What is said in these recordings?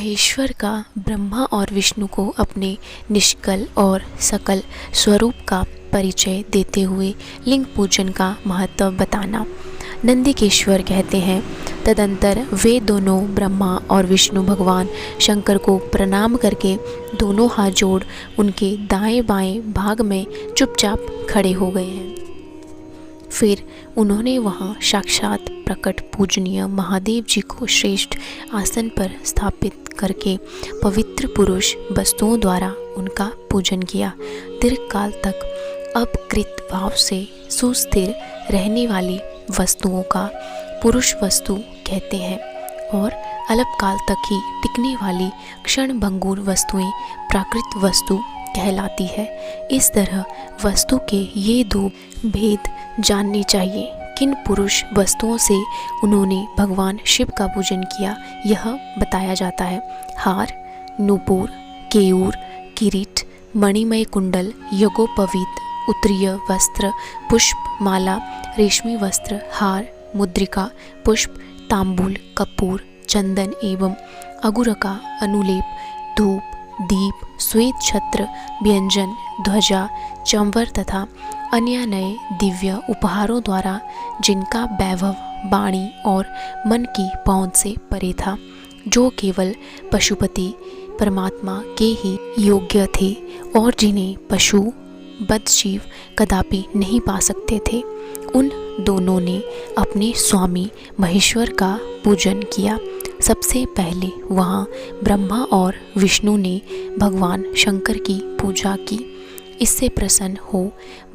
महेश्वर का ब्रह्मा और विष्णु को अपने निष्कल और सकल स्वरूप का परिचय देते हुए लिंग पूजन का महत्व बताना। नंदिकेश्वर कहते हैं, तदंतर वे दोनों ब्रह्मा और विष्णु भगवान शंकर को प्रणाम करके दोनों हाथ जोड़ उनके दाएं बाएं भाग में चुपचाप खड़े हो गए हैं। फिर उन्होंने वहां साक्षात प्रकट पूजनीय महादेव जी को श्रेष्ठ आसन पर स्थापित करके पवित्र पुरुष वस्तुओं द्वारा उनका पूजन किया। दीर्घकाल तक अपकृत भाव से सुस्थिर रहने वाली वस्तुओं का पुरुष वस्तु कहते हैं और अल्पकाल तक ही टिकने वाली क्षण भंगुर वस्तुएं प्राकृत वस्तु कहलाती है। इस तरह वस्तु के ये दो भेद जानने चाहिए। किन पुरुष वस्तुओं से उन्होंने भगवान शिव का पूजन किया, यह बताया जाता है। हार, नूपुर, केयूर, किरीट, मणिमय कुंडल, यज्ञोपवीत, उत्तरीय वस्त्र, पुष्प माला, रेशमी वस्त्र, हार, मुद्रिका, पुष्प, तांबूल, कपूर, चंदन एवं अगुरका, अनुलेप, धूप, दीप, श्वेत छत्र, व्यंजन, ध्वजा, चंवर तथा अन्य नए दिव्य उपहारों द्वारा जिनका वैभव वाणी और मन की पहुंच से परे था, जो केवल पशुपति परमात्मा के ही योग्य थे और जिन्हें पशु बद्धजीव कदापि नहीं पा सकते थे, उन दोनों ने अपने स्वामी महेश्वर का पूजन किया। सबसे पहले वहाँ ब्रह्मा और विष्णु ने भगवान शंकर की पूजा की। इससे प्रसन्न हो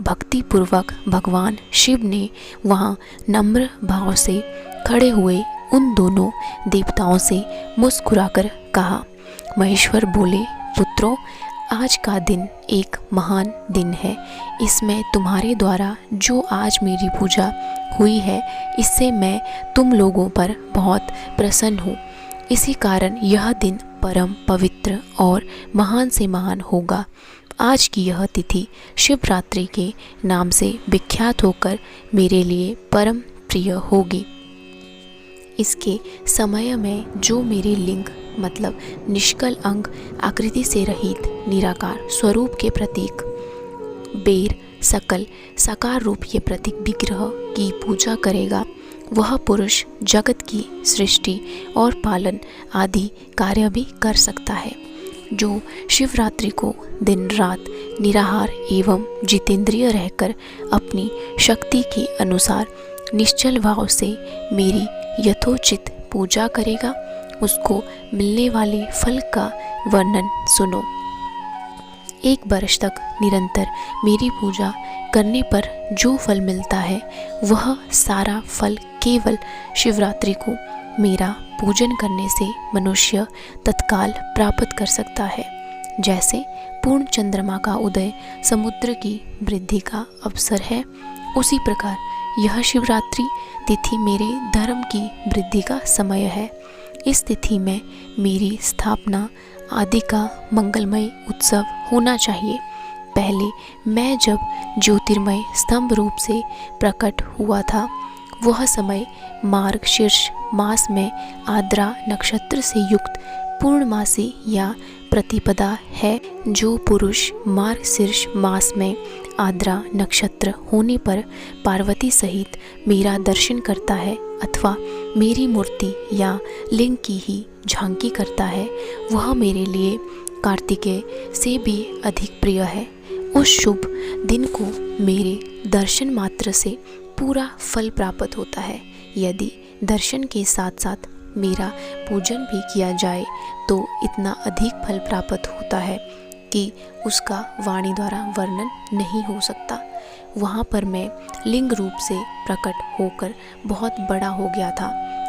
भक्तिपूर्वक भगवान शिव ने वहाँ नम्र भाव से खड़े हुए उन दोनों देवताओं से मुस्कुराकर कहा। महेश्वर बोले, पुत्रों, आज का दिन एक महान दिन है। इसमें तुम्हारे द्वारा जो आज मेरी पूजा हुई है, इससे मैं तुम लोगों पर बहुत प्रसन्न हूँ। इसी कारण यह दिन परम पवित्र और महान से महान होगा। आज की यह तिथि शिवरात्रि के नाम से विख्यात होकर मेरे लिए परम प्रिय होगी। इसके समय में जो मेरे लिंग मतलब निष्कल अंग आकृति से रहित निराकार स्वरूप के प्रतीक बेर सकल साकार रूप के प्रतीक विग्रह की पूजा करेगा, वह पुरुष जगत की सृष्टि और पालन आदि कार्य भी कर सकता है। जो शिवरात्रि को दिन रात निराहार एवं जितेंद्रिय रहकर अपनी शक्ति के अनुसार निश्चल भाव से मेरी यथोचित पूजा करेगा, उसको मिलने वाले फल का वर्णन सुनो। एक वर्ष तक निरंतर मेरी पूजा करने पर जो फल मिलता है, वह सारा फल केवल शिवरात्रि को मेरा पूजन करने से मनुष्य तत्काल प्राप्त कर सकता है। जैसे पूर्ण चंद्रमा का उदय समुद्र की वृद्धि का अवसर है, उसी प्रकार यह शिवरात्रि तिथि मेरे धर्म की वृद्धि का समय है। इस तिथि में मेरी स्थापना आदि का मंगलमय उत्सव होना चाहिए। पहले मैं जब ज्योतिर्मय स्तंभ रूप से प्रकट हुआ था, वह समय मार्गशीर्ष मास में आद्रा नक्षत्र से युक्त पूर्णमासी या प्रतिपदा है। जो पुरुष मार्गशीर्ष मास में आद्रा नक्षत्र होने पर पार्वती सहित मेरा दर्शन करता है अथवा मेरी मूर्ति या लिंग की ही झांकी करता है, वह मेरे लिए कार्तिकेय से भी अधिक प्रिय है। उस शुभ दिन को मेरे दर्शन मात्र से पूरा फल प्राप्त होता है। यदि दर्शन के साथ साथ मेरा पूजन भी किया जाए तो इतना अधिक फल प्राप्त होता है कि उसका वाणी द्वारा वर्णन नहीं हो सकता। वहाँ पर मैं लिंग रूप से प्रकट होकर बहुत बड़ा हो गया था,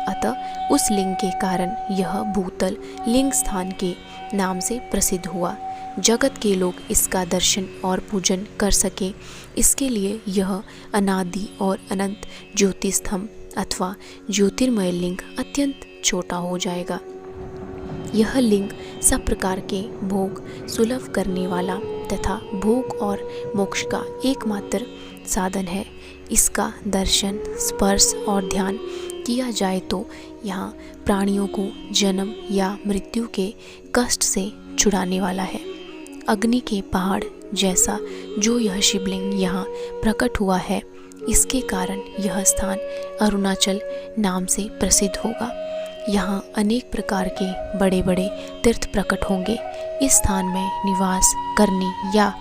अतः उस लिंग के कारण यह भूतल लिंग स्थान के नाम से प्रसिद्ध हुआ। जगत के लोग इसका दर्शन और पूजन कर सके, इसके लिए यह अनादि और अनंत ज्योतिस्तंभ अथवा ज्योतिर्मय लिंग अत्यंत छोटा हो जाएगा। यह लिंग सब प्रकार के भोग सुलभ करने वाला तथा भोग और मोक्ष का एकमात्र साधन है। इसका दर्शन, स्पर्श और ध्यान किया जाए तो यहाँ प्राणियों को जन्म या मृत्यु के कष्ट से छुड़ाने वाला है। अग्नि के पहाड़ जैसा जो यह शिवलिंग यहाँ प्रकट हुआ है, इसके कारण यह स्थान अरुणाचल नाम से प्रसिद्ध होगा। यहाँ अनेक प्रकार के बड़े बड़े तीर्थ प्रकट होंगे। इस स्थान में निवास करने या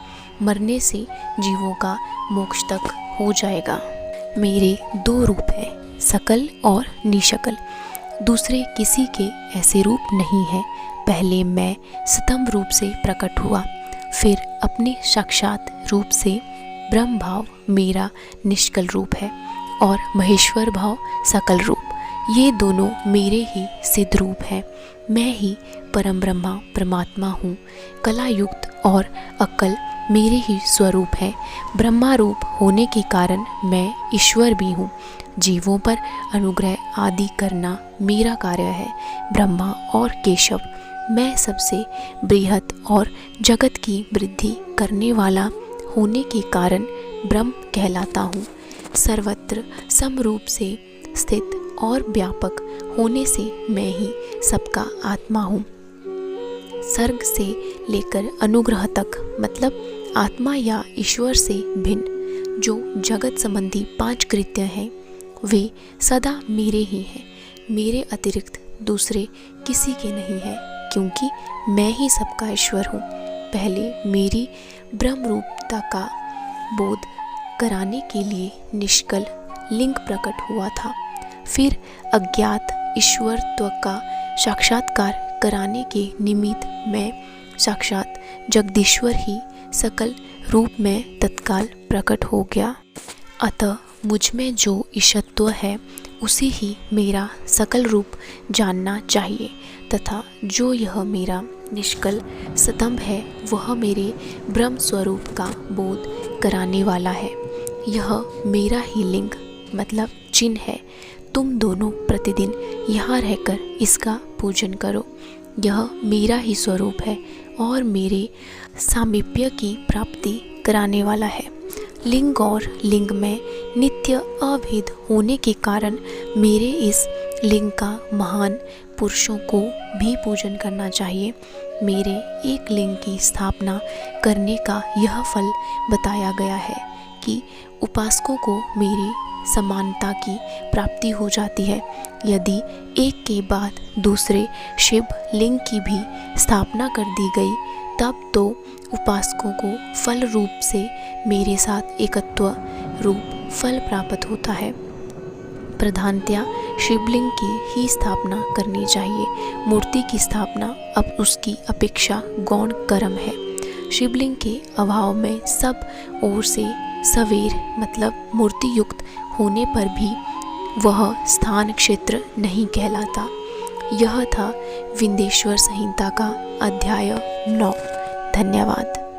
मरने से जीवों का मोक्ष तक हो जाएगा। मेरे 2 रूप हैं, सकल और निशकल। दूसरे किसी के ऐसे रूप नहीं है। पहले मैं स्तंभ रूप से प्रकट हुआ, फिर अपने साक्षात रूप से ब्रह्म भाव मेरा निष्कल रूप है और महेश्वर भाव सकल रूप। ये दोनों मेरे ही सिद्ध रूप हैं। मैं ही परम ब्रह्मा परमात्मा हूँ। कला युक्त और अक्ल मेरे ही स्वरूप है। ब्रह्मा रूप होने के कारण मैं ईश्वर भी हूँ। जीवों पर अनुग्रह आदि करना मेरा कार्य है। ब्रह्मा और केशव, मैं सबसे बृहत और जगत की वृद्धि करने वाला होने के कारण ब्रह्म कहलाता हूँ। सर्वत्र समरूप से स्थित और व्यापक होने से मैं ही सबका आत्मा हूँ। सर्ग से लेकर अनुग्रह तक, मतलब आत्मा या ईश्वर से भिन्न जो जगत संबंधी 5 कृत्य हैं, वे सदा मेरे ही हैं। मेरे अतिरिक्त दूसरे किसी के नहीं हैं, क्योंकि मैं ही सबका ईश्वर हूँ। पहले मेरी ब्रह्म रूपता का बोध कराने के लिए निष्कल लिंग प्रकट हुआ था। फिर अज्ञात ईश्वरत्व का साक्षात्कार कराने के निमित्त मैं साक्षात जगदीश्वर ही सकल रूप में तत्काल प्रकट हो गया। अतः मुझ में जो ईशत्व है उसी ही मेरा सकल रूप जानना चाहिए, तथा जो यह मेरा निष्कल स्तंभ है वह मेरे ब्रह्म स्वरूप का बोध कराने वाला है। यह मेरा ही लिंग मतलब चिन्ह है। तुम दोनों प्रतिदिन यहाँ रहकर इसका पूजन करो। यह मेरा ही स्वरूप है और मेरे सामीप्य की प्राप्ति कराने वाला है। लिंग और लिंग में नित्य अभेद होने के कारण मेरे इस लिंग का महान पुरुषों को भी पूजन करना चाहिए। मेरे एक लिंग की स्थापना करने का यह फल बताया गया है कि उपासकों को मेरी समानता की प्राप्ति हो जाती है। यदि एक के बाद दूसरे शिव लिंग की भी स्थापना कर दी गई, तब तो उपासकों को फल रूप से मेरे साथ एकत्व रूप फल प्राप्त होता है। प्रधानतया शिवलिंग की ही स्थापना करनी चाहिए। मूर्ति की स्थापना अब उसकी अपेक्षा गौण कर्म है। शिवलिंग के अभाव में सब ओर से सवेर मतलब मूर्ति युक्त होने पर भी वह स्थान क्षेत्र नहीं कहलाता। यह था विंध्येश्वर संहिता का अध्याय 9। धन्यवाद।